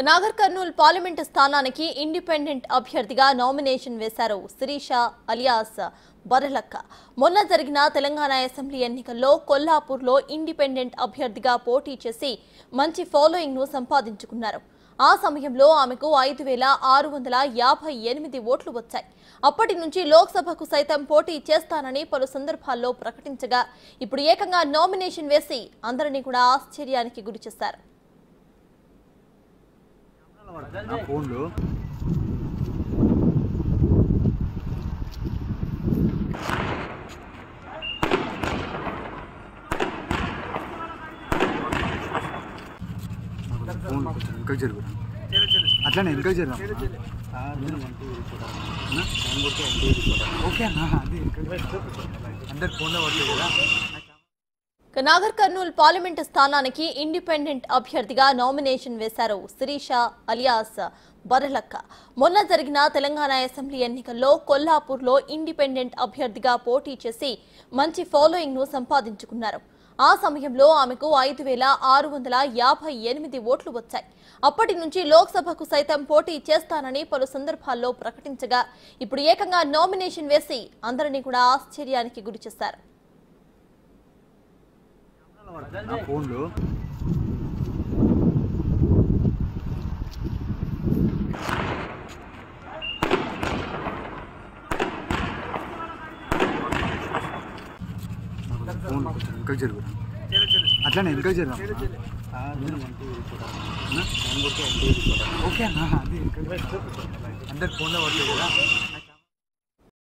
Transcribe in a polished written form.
Nagar Kurnool parliament స్థానానికి independent అభ్యర్థిగా nomination వేశారు శిరీష అలియాస్ బరలక్క. మొన్న జరిగిన తెలంగాణ అసెంబ్లీ ఎన్నికల్లో కొల్లాపూర్లో ఇండిపెండెంట్ అభ్యర్థిగా పోటీ చేసి మంచి ఫాలోయింగ్ ను సంపాదించుకున్నారు. ఆ సమయంలో ఆమెకు 5,658 ఓట్లు వచ్చాయి. అప్పటి నుంచి లోక్సభకు సైతం పోటీ చేస్తానని పలు సందర్భాల్లో ప్రకటించగా ఇప్పుడు ఏకంగా నామినేషన్ వేసి అందరినీ కూడా ఆశ్చర్యానికి గురిచేశారు. అట్లానే ఇంకా జరుగు ఓకే అందరు ఫోన్లో పడుతుంది కదా. నాగర్ కర్నూల్ పార్లమెంటు స్థానానికి ఇండిపెండెంట్ అభ్యర్థిగా నామినేషన్ వేశారు శిరీష అలియాస్ బరలక్క. మొన్న జరిగిన తెలంగాణ అసెంబ్లీ ఎన్నికల్లో కొల్లాపూర్లో ఇండిపెండెంట్ అభ్యర్థిగా పోటీ చేసి మంచి ఫాలోయింగ్ ను సంపాదించుకున్నారు. ఆ సమయంలో ఆమెకు 5,658 ఓట్లు వచ్చాయి. అప్పటి నుంచి లోక్సభకు సైతం పోటీ చేస్తానని పలు సందర్భాల్లో ప్రకటించగా ఇప్పుడు ఏకంగా నామినేషన్ వేసి అందరినీ కూడా ఆశ్చర్యానికి గురిచేశారు. ఇంకా జరుగు అట్లానే ఇంకా జరుగు ఓకే అందరు ఫోన్లో పడుతుంది కదా.